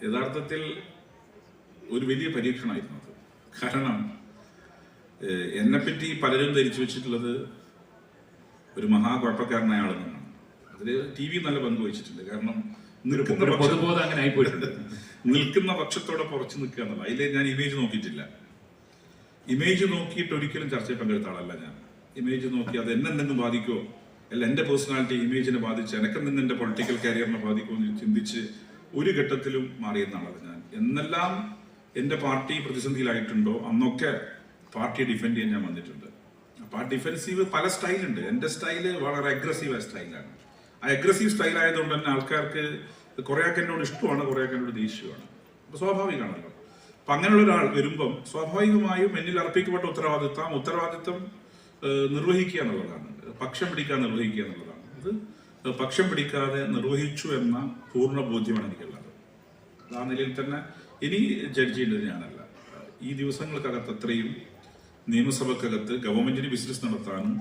യഥാർത്ഥത്തിൽ ഒരു വലിയ പരീക്ഷണമായിരുന്നു അത്. കാരണം എന്നെപ്പറ്റി പലരും ധരിച്ചു വെച്ചിട്ടുള്ളത് ഒരു മഹാകുഴപ്പക്കാരനായ ആളെന്നാണ്. അതിൽ TV നല്ല പങ്കുവച്ചിട്ടുണ്ട്. കാരണം നിൽക്കുന്ന പക്ഷത്തോടെ പുറച്ചു നിൽക്കുക എന്നുള്ള അതിൽ ഞാൻ ഇമേജ് നോക്കിയിട്ടില്ല. ഇമേജ് നോക്കിയിട്ട് ഒരിക്കലും ചർച്ചയിൽ പങ്കെടുത്ത ആളല്ല ഞാൻ. ഇമേജ് നോക്കി അത് എന്നെന്തെങ്കിലും ബാധിക്കുമോ, അല്ല എൻ്റെ പേഴ്സണാലിറ്റി ഇമേജിനെ ബാധിച്ച് എനക്കെന്തെങ്കിലും എൻ്റെ പൊളിറ്റിക്കൽ കരിയറിനെ ബാധിക്കുമോ എന്ന് ചിന്തിച്ച് ഒരു ഘട്ടത്തിലും മാറിയെന്നാണത് ഞാൻ. എന്നെല്ലാം എൻ്റെ പാർട്ടി പ്രതിസന്ധിയിലായിട്ടുണ്ടോ അന്നൊക്കെ പാർട്ടിയെ ഡിഫെൻഡ് ചെയ്യാൻ ഞാൻ വന്നിട്ടുണ്ട്. അപ്പോൾ ആ ഡിഫെൻസീവ് പല സ്റ്റൈലുണ്ട്. എൻ്റെ സ്റ്റൈല് വളരെ അഗ്രസീവായ സ്റ്റൈലാണ്. ആ അഗ്രസീവ് സ്റ്റൈൽ ആയതുകൊണ്ട് തന്നെ ആൾക്കാർക്ക് കുറേയൊക്കെ എന്നോട് ഇഷ്ടമാണ്, കുറേയൊക്കെ എന്നോട് ദേഷ്യമാണ്. അപ്പോൾ സ്വാഭാവികമാണല്ലോ. അപ്പം അങ്ങനെയുള്ള ഒരാൾ വരുമ്പം സ്വാഭാവികമായും എന്നിൽ അർപ്പിക്കപ്പെട്ട ഉത്തരവാദിത്വം നിർവഹിക്കുക എന്നുള്ളതാണ്. പക്ഷം പിടിക്കാതെ നിർവഹിക്കുക എന്നുള്ളതാണ്. അത് പക്ഷം പിടിക്കാതെ നിർവഹിച്ചു എന്ന പൂർണ്ണ ബോധ്യമാണ് എനിക്കുള്ളത്. ആ നിലയിൽ തന്നെ ഇനി ജഡ്ജ് ചെയ്യേണ്ടത് ഞാനല്ല. ഈ ദിവസങ്ങൾക്കകത്ത് അത്രയും നിയമസഭക്കകത്ത് ഗവൺമെന്റിന് ബിസിനസ് നടത്താനും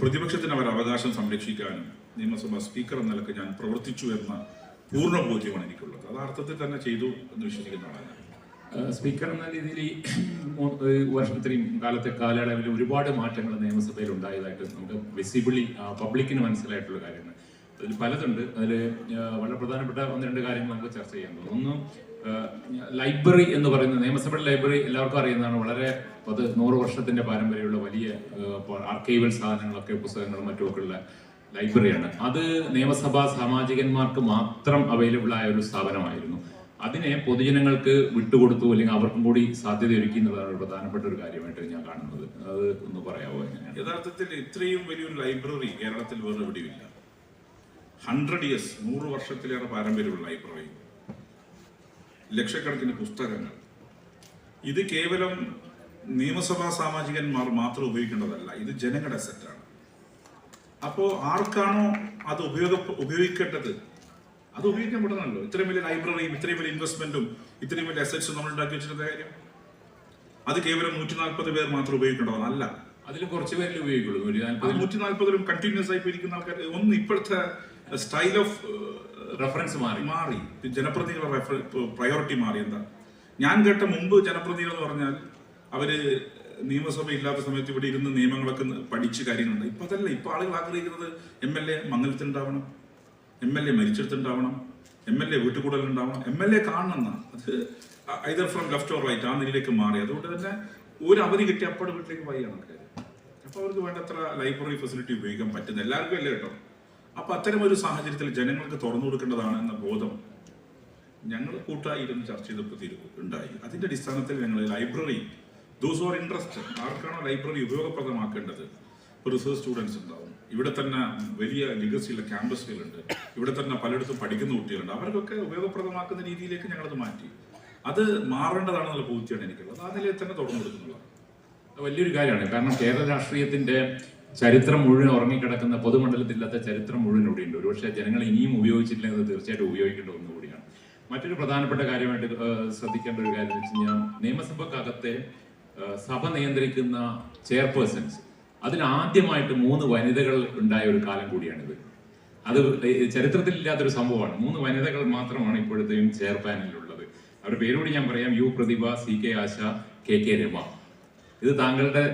പ്രതിപക്ഷത്തിന് അവരുടെ അവകാശം സംരക്ഷിക്കാനും നിയമസഭാ സ്പീക്കർ എന്ന നിലക്ക് ഞാൻ പ്രവർത്തിച്ചു എന്ന പൂർണ്ണ ബോധ്യമാണ് എനിക്കുള്ളത്. അത് അർത്ഥത്തിൽ തന്നെ ചെയ്തു എന്ന് വിശ്വസിക്കുന്ന ആളാണ്. സ്പീക്കർ എന്ന രീതിയിൽ ഇത്രയും കാലത്തെ കാലയളവിൽ ഒരുപാട് മാറ്റങ്ങൾ നിയമസഭയിൽ ഉണ്ടായതായിട്ട് നമുക്ക് വിസിബിളി പബ്ലിക്കിന് മനസ്സിലായിട്ടുള്ള കാര്യങ്ങൾ അതിൽ പലതുണ്ട്. അതിൽ വളരെ പ്രധാനപ്പെട്ട 1-2 കാര്യങ്ങൾ നമുക്ക് ചർച്ച ചെയ്യാൻ തോന്നുന്നു. ഒന്ന്, ലൈബ്രറി എന്ന് പറയുന്നത്, നിയമസഭയുടെ ലൈബ്രറി എല്ലാവർക്കും അറിയുന്നതാണ്. വളരെ 100 വർഷത്തിന്റെ പാരമ്പര്യമുള്ള വലിയ ആർക്കൈവൽ സാധനങ്ങളൊക്കെ, പുസ്തകങ്ങളും മറ്റുമൊക്കെ ഉള്ള ലൈബ്രറിയാണ്. അത് നിയമസഭാ സാമാജികന്മാർക്ക് മാത്രം അവൈലബിൾ ആയ ഒരു സ്ഥാപനമായിരുന്നു. അതിനെ പൊതുജനങ്ങൾക്ക് വിട്ടുകൊടുത്തു, അല്ലെങ്കിൽ അവർക്കും കൂടി സാധ്യത ഒരുക്കി എന്നുള്ളതാണ് പ്രധാനപ്പെട്ട ഒരു കാര്യമായിട്ട് ഞാൻ കാണുന്നത്. അത് ഒന്ന് പറയാമോ? എങ്ങനെയാണ് യഥാർത്ഥത്തിൽ ഇത്രയും വലിയൊരു ലൈബ്രറി കേരളത്തിൽ വേറെ എവിടെയുമില്ല. 100 years 100 വർഷത്തിലേറെ പാരമ്പര്യമുള്ള ലൈബ്രറി, ലക്ഷക്കണക്കിന് പുസ്തകങ്ങൾ. ഇത് കേവലം നിയമസഭാ സാമാജികന്മാർ മാത്രം ഉപയോഗിക്കേണ്ടതല്ല, ഇത് ജനങ്ങളുടെ അസറ്റാണ്. അപ്പോൾ ആർക്കാണോ അത് ഉപയോഗിക്കേണ്ടത് അത് ഉപയോഗിക്കാൻ പെടുന്നല്ലോ. ഇത്രയും വലിയ ലൈബ്രറിയും ഇത്രയും വലിയ ഇൻവെസ്റ്റ്മെന്റും ഇത്രയും വലിയ അസറ്റ്സും നമ്മൾ ഉണ്ടാക്കി വെച്ചിരുന്ന കാര്യം അത് കേവലം 140 പേർ മാത്രം ഉപയോഗിക്കേണ്ടതല്ല. അതിൽ കുറച്ച് പേരിൽ ഉപയോഗിക്കുള്ളൂ. 140 കണ്ടിന്യൂസ് ആയി പോയിരിക്കുന്ന ആൾക്കാർ. ഒന്ന്, ഇപ്പോഴത്തെ സ്റ്റൈൽ ഓഫ് റെഫറൻസ് മാറി, ജനപ്രതിനിധികളുടെ പ്രയോറിറ്റി മാറി. എന്താ ഞാൻ കേട്ട മുമ്പ് ജനപ്രതിനിധികൾ എന്ന് പറഞ്ഞാൽ അവര് നിയമസഭ ഇല്ലാത്ത സമയത്ത് ഇവിടെ ഇരുന്ന് നിയമങ്ങളൊക്കെ പഠിച്ച് കാര്യങ്ങളുണ്ട്. ഇപ്പൊ അതല്ല. ഇപ്പൊ ആളുകൾ ആഗ്രഹിക്കുന്നത് MLA മംഗലത്തിലുണ്ടാവണം, MLA മരിച്ചെടുത്തുണ്ടാവണം, MLA വീട്ടുകൂടലുണ്ടാവണം, MLA കാണണമെന്ന. അത് either from left or right ആ നിലയിലേക്ക് മാറി. അതുകൊണ്ട് തന്നെ ഒരു അവധി കിട്ടി അപ്പോഴും വീട്ടിലേക്ക് പോയാണ് ആൾക്കാർ. അപ്പൊ അവർക്ക് വേണ്ടത്ര ലൈബ്രറി ഫെസിലിറ്റി ഉപയോഗിക്കാൻ പറ്റുന്ന എല്ലാവർക്കും അല്ലേ കേട്ടോ. അപ്പൊ അത്തരം ഒരു സാഹചര്യത്തിൽ ജനങ്ങൾക്ക് തുറന്നു കൊടുക്കേണ്ടതാണ് എന്ന ബോധം ഞങ്ങൾ കൂട്ടായി ഇരുന്ന് ചർച്ച ചെയ്തപ്പോൾ ഉണ്ടായി. അതിന്റെ അടിസ്ഥാനത്തിൽ ഞങ്ങൾ ലൈബ്രറി, ദോസ് ആർ ഇൻട്രസ്റ്റഡ്, ആർക്കാണോ ലൈബ്രറി ഉപയോഗപ്രദമാക്കേണ്ടത്, ഇപ്പോൾ റിസർച്ച് സ്റ്റുഡൻസ് ഉണ്ടാവും, ഇവിടെ തന്നെ വലിയ ലിഗസിയുള്ള ക്യാമ്പസുകളുണ്ട്, ഇവിടെ തന്നെ പലയിടത്തും പഠിക്കുന്ന കുട്ടികളുണ്ട്, അവർക്കൊക്കെ ഉപയോഗപ്രദമാക്കുന്ന രീതിയിലേക്ക് ഞങ്ങളത് മാറ്റി. അത് മാറേണ്ടതാണെന്നുള്ള ബോധ്യമാണ് എനിക്കുള്ളത്. ആ നിലയിൽ തന്നെ തുറന്നു കൊടുക്കുന്നുള്ളത് വലിയൊരു കാര്യമാണ്. കാരണം കേരള രാഷ്ട്രീയത്തിന്റെ ചരിത്രം മുഴുവൻ ഉറങ്ങിക്കിടക്കുന്ന, പൊതുമണ്ഡലത്തില്ലാത്ത ചരിത്രം മുഴുവൻ ഇവിടെയുണ്ട്. ഒരുപക്ഷെ ജനങ്ങൾ ഇനിയും ഉപയോഗിച്ചിട്ടില്ലെങ്കിൽ തീർച്ചയായിട്ടും ഉപയോഗിക്കേണ്ട ഒന്നുകൂടിയാണ്. മറ്റൊരു പ്രധാനപ്പെട്ട കാര്യമായിട്ട് ശ്രദ്ധിക്കേണ്ട ഒരു കാര്യം എന്ന് വെച്ച് കഴിഞ്ഞാൽ, നിയമസഭക്കകത്തെ സഭ നിയന്ത്രിക്കുന്ന ചെയർപേഴ്സൺസ്, അതിനാദ്യമായിട്ട് 3 വനിതകൾ ഉണ്ടായ ഒരു കാലം കൂടിയാണിത്. അത് ചരിത്രത്തിലില്ലാത്തൊരു സംഭവമാണ്. 3 വനിതകൾ മാത്രമാണ് ഇപ്പോഴത്തെയും ചെയർ പാനലിലുള്ളത്. അവരുടെ പേരുകൂടി ഞാൻ പറയാം: യു പ്രതിഭ, CK ആശ, KK രമ. ഇത് താങ്കളുടെ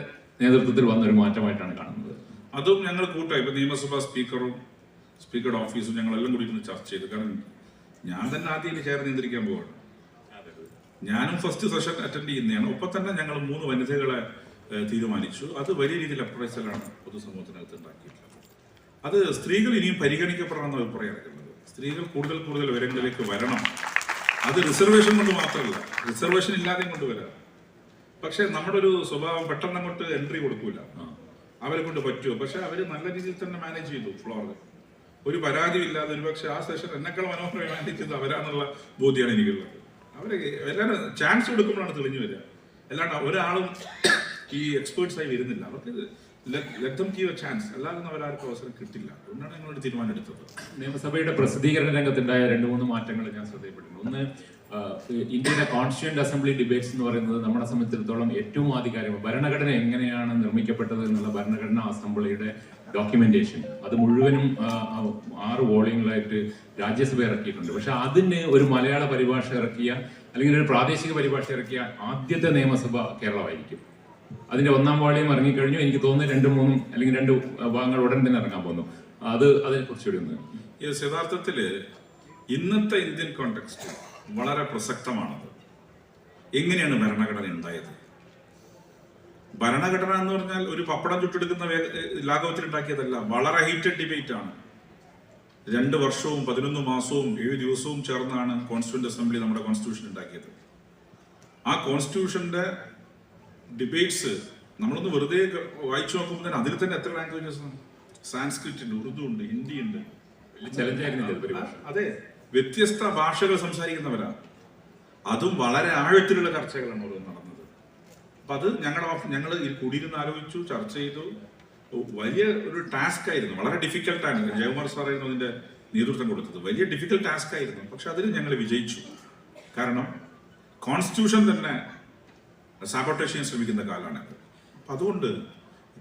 നേതൃത്വത്തിൽ വന്നൊരു മാറ്റമായിട്ടാണ് കാണുന്നത്. അതും ഞങ്ങൾ കൂട്ടായി. ഇപ്പൊ നിയമസഭാ സ്പീക്കറും സ്പീക്കറുടെ ഓഫീസും ഞങ്ങളെല്ലാം കൂടി ഇരുന്ന് ചർച്ച ചെയ്തു. കാരണം ഞാൻ തന്നെ ആദ്യം ചെയർ നിയന്ത്രിക്കാൻ പോവാണ്. ഞാനും ഫസ്റ്റ് സെഷൻ അറ്റൻഡ് ചെയ്യുന്നതാണ്. ഒപ്പം തന്നെ ഞങ്ങൾ 3 വനിതകളെ തീരുമാനിച്ചു. അത് വലിയ രീതിയിൽ അപ്രൈസലാണ് പൊതുസമൂഹത്തിനകത്ത് ഉണ്ടാക്കിയിട്ടുള്ളത്. അത് സ്ത്രീകൾ ഇനിയും പരിഗണിക്കപ്പെടണമെന്ന അഭിപ്രായം ഇറക്കുന്നത്. സ്ത്രീകൾ കൂടുതൽ വിവരങ്ങളിലേക്ക് വരണം. അത് റിസർവേഷൻ കൊണ്ട് മാത്രമല്ല, റിസർവേഷൻ ഇല്ലാതെയും കൊണ്ടുവരാം. പക്ഷെ നമ്മുടെ ഒരു സ്വഭാവം പെട്ടെന്ന് അങ്ങോട്ട് എൻട്രി കൊടുക്കൂല. അവരെ കൊണ്ട് പറ്റുമോ? പക്ഷെ അവര് നല്ല രീതിയിൽ തന്നെ മാനേജ് ചെയ്തു. ഫ്ലോറിൽ ഒരു പരാതിയും ഇല്ലാതെ ഒരുപക്ഷെ ആ സെഷൻ എന്നെക്കാൾ മനോഹരമായി മാനേജ് ചെയ്ത് അവരാന്നുള്ള ബോധ്യമാണ് എനിക്കുള്ളത്. അവരെ എല്ലാവരും ചാൻസ് കൊടുക്കുമ്പോഴാണ് തെളിഞ്ഞു വരിക. അല്ലാണ്ട് ഒരാളും ഈ എക്സ്പേർട്സ് ആയി വരുന്നില്ല. അവർക്ക് let them give a chance. അല്ലാതെ അവരാർക്കും അവസരം കിട്ടില്ല. അതുകൊണ്ടാണ് ഞങ്ങളൊരു തീരുമാനം എടുത്തത്. നിയമസഭയുടെ പ്രസിദ്ധീകരണ രംഗത്തുണ്ടായ 2-3 മാറ്റങ്ങൾ ഞാൻ ശ്രദ്ധയിൽപ്പെട്ടിട്ടുണ്ട്. ഒന്ന്, ഇന്ത്യയിലെ കോൺസ്റ്റിറ്റ്യൂന്റ് അസംബ്ലി ഡിബേറ്റ്സ് എന്ന് പറയുന്നത് നമ്മളെ സംബന്ധിച്ചിടത്തോളം ഏറ്റവും ആധികാരികമാണ്. ഭരണഘടന എങ്ങനെയാണ് നിർമ്മിക്കപ്പെട്ടത് എന്നുള്ള ഭരണഘടനാ അസംബ്ലിയുടെ ഡോക്യുമെന്റേഷൻ അത് മുഴുവനും 6 വോളിയങ്ങളായിട്ട് രാജ്യസഭ ഇറക്കിയിട്ടുണ്ട്. പക്ഷെ അതിന് ഒരു മലയാള പരിഭാഷ ഇറക്കിയ അല്ലെങ്കിൽ ഒരു പ്രാദേശിക പരിഭാഷ ഇറക്കിയ ആദ്യത്തെ നിയമസഭ കേരളമായിരിക്കും. അതിന്റെ 1ാം വോളിയം ഇറങ്ങിക്കഴിഞ്ഞു. എനിക്ക് തോന്നുന്നു 2, 3 അല്ലെങ്കിൽ 2 ഭാഗങ്ങൾ ഉടൻ തന്നെ ഇറങ്ങാൻ പോകുന്നു. അതിനെ കുറിച്ചുകൂടി ഒന്ന്. യഥാർത്ഥത്തില് ഇന്നത്തെ ഇന്ത്യൻ കോണ്ടെക്സ്റ്റ് വളരെ പ്രസക്തമാണത്. എങ്ങനെയാണ് ഭരണഘടന ഉണ്ടായത്? ഭരണഘടന എന്ന് പറഞ്ഞാൽ ഒരു പപ്പടം ചുട്ടെടുക്കുന്ന ലാഘവത്തിൽ ഉണ്ടാക്കിയതല്ല. വളരെ ഹീറ്റഡ് ഡിബേറ്റ് ആണ്. 2 വർഷവും 11 മാസവും 7 ദിവസവും ചേർന്നാണ് കോൺസ്റ്റിറ്റ്യൂന്റ് അസംബ്ലി നമ്മുടെ കോൺസ്റ്റിറ്റ്യൂഷൻ ഉണ്ടാക്കിയത്. ആ കോൺസ്റ്റിറ്റ്യൂഷന്റെ ഡിബേറ്റ്സ് നമ്മളൊന്ന് വെറുതെ വായിച്ചു നോക്കുമ്പോൾ തന്നെ അതിൽ തന്നെ എത്ര ലാംഗ്വേജസ് ആണ്? സാൻസ്ക്രിറ്റ് ഉണ്ട്, ഉറുദു ഉണ്ട്, ഹിന്ദി ഉണ്ട്. അതെ, വ്യത്യസ്ത ഭാഷകൾ സംസാരിക്കുന്നവരാണ്. അതും വളരെ ആഴത്തിലുള്ള ചർച്ചകളാണ് ഓരോ നടന്നത്. അപ്പൊ അത് ഞങ്ങൾ കൂടിയിരുന്ന് ആലോചിച്ചു, ചർച്ച ചെയ്തു. വലിയ ഒരു ടാസ്ക് ആയിരുന്നു, വളരെ ഡിഫിക്കൽട്ട് ആയിരുന്നു. ജയകുമാർ സാറായിരുന്നു അതിന്റെ നേതൃത്വം കൊടുത്തത്. വലിയ ഡിഫിക്കൽട്ട് ടാസ്ക് ആയിരുന്നു. പക്ഷെ അതിൽ ഞങ്ങൾ വിജയിച്ചു. കാരണം കോൺസ്റ്റിറ്റ്യൂഷൻ തന്നെ സാബോട്ടേജ് ചെയ്യാൻ ശ്രമിക്കുന്ന കാലമാണ്. അപ്പൊ അതുകൊണ്ട്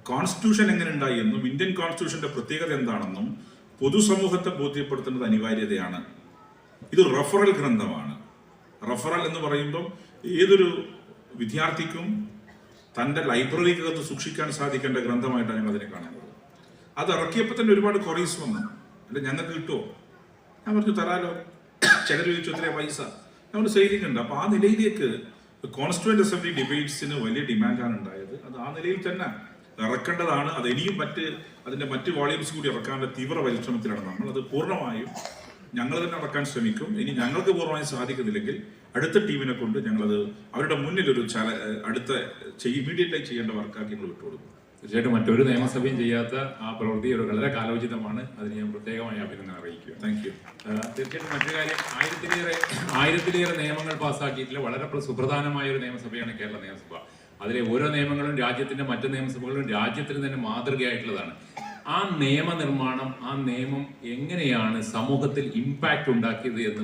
കോൺസ്റ്റിറ്റ്യൂഷൻ എങ്ങനെ ഉണ്ടായി എന്നും ഇന്ത്യൻ കോൺസ്റ്റിറ്റ്യൂഷന്റെ പ്രത്യേകത എന്താണെന്നും പൊതുസമൂഹത്തെ ബോധ്യപ്പെടുത്തേണ്ടത് അനിവാര്യതയാണ്. ഇത് റഫറൽ ഗ്രന്ഥമാണ്. റഫറൽ എന്ന് പറയുമ്പോൾ ഏതൊരു വിദ്യാർത്ഥിക്കും തന്റെ ലൈബ്രറിക്കകത്ത് സൂക്ഷിക്കാൻ സാധിക്കേണ്ട ഗ്രന്ഥമായിട്ടാണ് ഞങ്ങൾ അതിനെ കാണുന്നത്. അത് ഇറക്കിയപ്പോൾ തന്നെ ഒരുപാട് ക്വറീസ് വന്നു. അല്ല, ഞങ്ങൾക്ക് കിട്ടുമോ? ഞാൻ പറഞ്ഞു തരാലോ. ചിലർ ചോദിച്ചു എത്രയാ പൈസ? നമ്മൾ സെയിലിംഗ് ഉണ്ട്. അപ്പൊ ആ നിലയിലേക്ക് കോൺസ്റ്റിറ്റ്യൂന്റ് അസംബ്ലി ഡിബേറ്റ്സിന് വലിയ ഡിമാൻഡാണ് ഉണ്ടായത്. അത് ആ നിലയിൽ തന്നെ ഇറക്കേണ്ടതാണ്. അത് ഇനിയും അതിന്റെ മറ്റ് വോളിയൂംസ് കൂടി ഇറക്കാനുള്ള തീവ്ര പരിശ്രമത്തിലാണ് നമ്മൾ. അത് പൂർണ്ണമായും ഞങ്ങൾ തന്നെ ഇറക്കാൻ ശ്രമിക്കും. ഇനി ഞങ്ങൾക്ക് പൂർണ്ണമായും സാധിക്കുന്നില്ലെങ്കിൽ അടുത്ത ടീമിനെ കൊണ്ട് ഞങ്ങളത് അവരുടെ മുന്നിൽ ഒരു ഇമീഡിയറ്റായി ചെയ്യേണ്ട വർക്കാക്കി ഞങ്ങൾ വിട്ടുകൊടുക്കും. തീർച്ചയായിട്ടും മറ്റൊരു നിയമസഭയും ചെയ്യാത്ത ആ പ്രവൃത്തി ഒരു വളരെ കാലോചിതമാണ്. അതിന് ഞാൻ പ്രത്യേകമായി അഭിനന്ദനം അറിയിക്കുക. Thank you. തീർച്ചയായിട്ടും മറ്റു കാര്യം, ആയിരത്തിലേറെ നിയമങ്ങൾ പാസ്സാക്കിയിട്ടുള്ള വളരെ സുപ്രധാനമായ ഒരു നിയമസഭയാണ് കേരള നിയമസഭ. അതിലെ ഓരോ നിയമങ്ങളും രാജ്യത്തിന്റെ മറ്റു നിയമസഭകളും രാജ്യത്തിന് തന്നെ മാതൃകയായിട്ടുള്ളതാണ്. ആ നിയമനിർമ്മാണം, ആ നിയമം എങ്ങനെയാണ് സമൂഹത്തിൽ ഇമ്പാക്ട് ഉണ്ടാക്കിയത് എന്ന്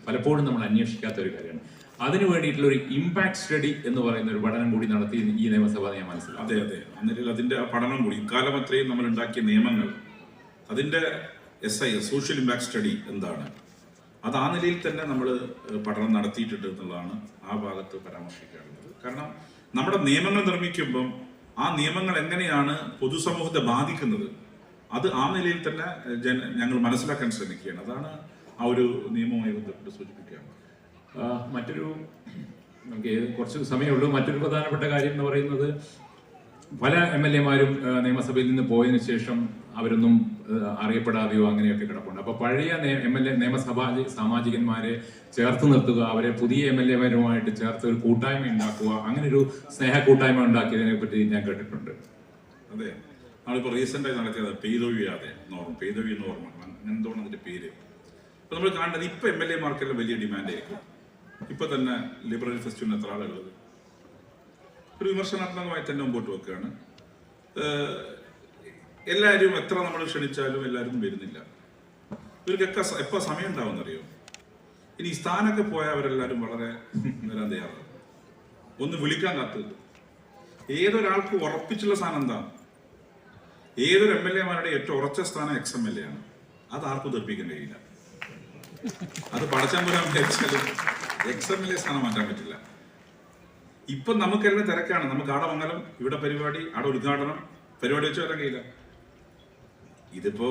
പലപ്പോഴും നമ്മൾ അന്വേഷിക്കാത്ത ഒരു കാര്യമാണ്. അതിനു വേണ്ടിയിട്ടുള്ള ഒരു ഇമ്പാക്ട് സ്റ്റഡി എന്ന് പറയുന്ന ഒരു പഠനം കൂടി നടത്തി ഈ നിയമസഭ ഞാൻ മനസ്സിലാക്കി. അതെ അതെ, എന്നിട്ട് അതിന്റെ ആ പഠനം കൂടി ഇക്കാലം അത്രയും നമ്മൾ ഉണ്ടാക്കിയ നിയമങ്ങൾ, അതിന്റെ സോഷ്യൽ ഇമ്പാക്ട് സ്റ്റഡി എന്താണ്, അത് ആ നിലയിൽ തന്നെ നമ്മൾ പഠനം നടത്തിയിട്ടുണ്ട് എന്നുള്ളതാണ് ആ ഭാഗത്ത് പരാമർശിക്കാറുള്ളത്. കാരണം നമ്മുടെ നിയമങ്ങൾ നിർമ്മിക്കുമ്പം ആ നിയമങ്ങൾ എങ്ങനെയാണ് പൊതുസമൂഹത്തെ ബാധിക്കുന്നത്, അത് ആ നിലയിൽ തന്നെ ഞങ്ങൾ മനസ്സിലാക്കാൻ ശ്രമിക്കുകയാണ്. അതാണ് ആ ഒരു നിയമവുമായി ബന്ധപ്പെട്ട് സൂചിപ്പിക്കുകയാണ്. നമുക്ക് കുറച്ച് സമയമുള്ളൂ. മറ്റൊരു പ്രധാനപ്പെട്ട കാര്യം എന്ന് പറയുന്നത്, പല MLA-മാരും നിയമസഭയിൽ നിന്ന് പോയതിനു ശേഷം അവരൊന്നും അറിയപ്പെടാതെയോ അങ്ങനെയൊക്കെ കിടപ്പുണ്ട്. അപ്പൊ പഴയ നിയമസഭാ സാമാജികന്മാരെ ചേർത്ത് നിർത്തുക, അവരെ പുതിയ MLA-മാരുമായിട്ട് ചേർത്ത് ഒരു കൂട്ടായ്മ ഉണ്ടാക്കുക, അങ്ങനെ ഒരു സ്നേഹ കൂട്ടായ്മ ഉണ്ടാക്കിയതിനെ പറ്റി ഞാൻ കേട്ടിട്ടുണ്ട്. അതെ, നമ്മളിപ്പോ റീസെന്റ് ആയി നടത്തിയത് പെയ്തൊഴിയാതെ പെയ്തൊഴി നോർമ എന്തോണം അതിന്റെ പേര്. അപ്പൊ നമ്മൾ കാണുന്നത് ഇപ്പൊ MLA-മാർക്കെല്ലാം വലിയ ഡിമാൻഡ് ആയിരിക്കും. ഇപ്പൊ തന്നെ ലിബറൽ ഫെസ്റ്റിവലിന് എത്ര ആളുള്ളത് ഒരു വിമർശനാത്മകമായി തന്നെ മുമ്പോട്ട് വെക്കുകയാണ്. എല്ലാവരും എത്ര നമ്മൾ ക്ഷണിച്ചാലും എല്ലാവരും വരുന്നില്ല. ഇവർക്കൊക്കെ എപ്പോ സമയം ഉണ്ടാവുമെന്നറിയോ? ഇനി ഈ സ്ഥാനമൊക്കെ പോയവരെല്ലാവരും വളരെ വരാൻ തയ്യാറാണ്. ഒന്ന് വിളിക്കാൻ കാത്തുനിൽക്കും. ഏതൊരാൾക്ക് ഉറപ്പിച്ചുള്ള സ്ഥാനം എന്താ? ഏതൊരു MLA-മാരുടെ ഏറ്റവും ഉറച്ച സ്ഥാനം XMLA ആണ്. അത് ആർക്കും തെറിപ്പിക്കാൻ കഴിയില്ല. അത് പടച്ചാൻ പോരാൻ വിചാരിച്ചാലും XMLA സ്ഥാനം മാറ്റാൻ പറ്റില്ല. ഇപ്പൊ നമുക്കെല്ലാം തിരക്കാണ്. നമുക്ക് ആടെ മംഗലം, ഇവിടെ പരിപാടി, ആടെ ഉദ്ഘാടനം, പരിപാടി വെച്ച് വരാൻ കഴിയില്ല. ഇതിപ്പോ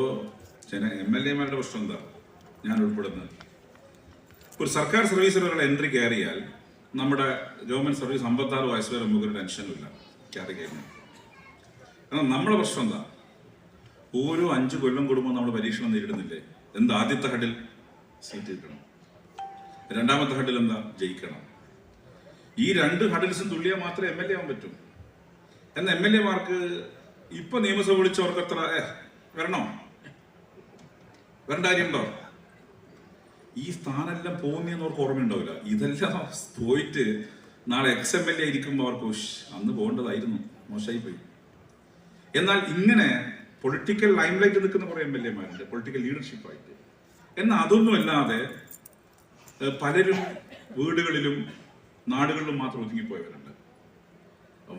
MLA-മാരുടെ പ്രശ്നം എന്താ? ഞാൻ ഉൾപ്പെടുന്നത് ഒരു സർക്കാർ സർവീസിലുള്ള എൻട്രി കയറിയാൽ നമ്മുടെ ഗവൺമെന്റ് സർവീസ് 56 വയസ്സ് വരെ നമുക്കൊരു ടെൻഷനും ഇല്ല കയറി കഴിഞ്ഞാൽ. കാരണം നമ്മുടെ പ്രശ്നം എന്താ? ഓരോ 5 കൊല്ലം കൂടുമ്പോൾ നമ്മൾ പരീക്ഷണം നേരിടുന്നില്ലേ? എന്താ? ആദ്യത്തെ ഹഡിൽ സീറ്റ് കിട്ടണം, രണ്ടാമത്തെ ഹഡിൽ എന്താ? ജയിക്കണം. ഈ 2 ഹഡിൽസും തുള്ളിയാൽ മാത്രമേ MLA ആവാൻ പറ്റൂ. എന്നാൽ MLA-മാർക്ക് ഇപ്പൊ നിയമസഭ വിളിച്ചവർക്ക് എത്ര വരണോ? വരേണ്ട കാര്യമുണ്ടോ? ഈ സ്ഥാനെല്ലാം പോകുന്നവർക്ക് ഓർമ്മയുണ്ടാവില്ല. ഇതെല്ലാം പോയിട്ട് നാളെ XMLA ഇരിക്കുമ്പോൾ അവർക്ക് അന്ന് പോകേണ്ടതായിരുന്നു, മോശമായി പോയി. എന്നാൽ ഇങ്ങനെ പൊളിറ്റിക്കൽ ലൈംലൈറ്റ് നിൽക്കുന്ന കുറെ MLA-മാരുണ്ട്, പൊളിറ്റിക്കൽ ലീഡർഷിപ്പായിട്ട്. എന്നാൽ അതൊന്നും അല്ലാതെ പലരും വീടുകളിലും നാടുകളിലും മാത്രം ഒതുങ്ങിപ്പോയവരുണ്ട്.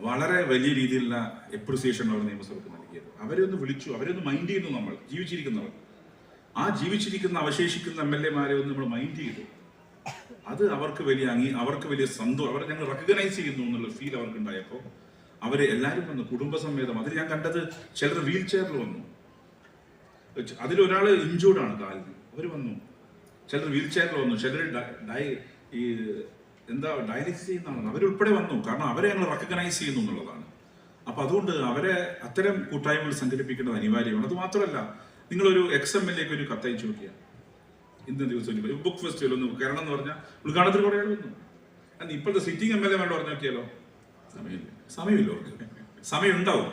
വളരെ വലിയ രീതിയിലുള്ള എപ്രിസിയേഷൻ അവർ നിയമസഭയ്ക്ക് നൽകിയത്. അവരെ ഒന്ന് വിളിച്ചു, അവരെ ഒന്ന് മൈൻഡ് ചെയ്യുന്നു. നമ്മൾ ജീവിച്ചിരിക്കുന്നവർ, ആ ജീവിച്ചിരിക്കുന്ന അവശേഷിക്കുന്ന MLA-മാരെ ഒന്ന് നമ്മൾ മൈൻഡ് ചെയ്തു. അത് അവർക്ക് വലിയ സന്തോഷം, അവരെ ഞങ്ങൾ റെക്കഗ്നൈസ് ചെയ്യുന്നു എന്നുള്ള ഫീൽ അവർക്ക് ഉണ്ടായപ്പോൾ അവര് എല്ലാവരും വന്നു കുടുംബസമേതം. അതിൽ ഞാൻ കണ്ടത് ചിലർ വീൽ ചെയറിൽ വന്നു, അതിലൊരാൾ ഇഞ്ചൂർഡാണ് കാലിന്, അവർ വന്നു. ചിലർ വീൽ ചെയറിൽ വന്നു, ചിലർ ഡയാലിസിസ് ചെയ്യുന്നതാണ്, അവരുൾപ്പെടെ വന്നു. കാരണം അവരെ ഞങ്ങൾ റെക്കഗ്നൈസ് ചെയ്യുന്നു എന്നുള്ളതാണ്. അപ്പൊ അതുകൊണ്ട് അവരെ അത്തരം കൂട്ടായ്മകൾ സംഘടിപ്പിക്കേണ്ടത് അനിവാര്യമാണ്. അത് മാത്രമല്ല, നിങ്ങളൊരു XMLA-ക്ക് ഒരു കത്തയച്ചു നോക്കിയാൽ ഇന്ന ദിവസം ബുക്ക് ഫെസ്റ്റിവൽ ഒന്ന് കേരളം എന്ന് പറഞ്ഞാൽ ഉദ്ഘാടനത്തിന് കുറേ വന്നു. ഇപ്പോഴത്തെ സിറ്റിംഗ് MLA വേണ്ട പറഞ്ഞു നോക്കിയാലോ, സമയമില്ല അവർക്ക്. സമയം ഉണ്ടാവും,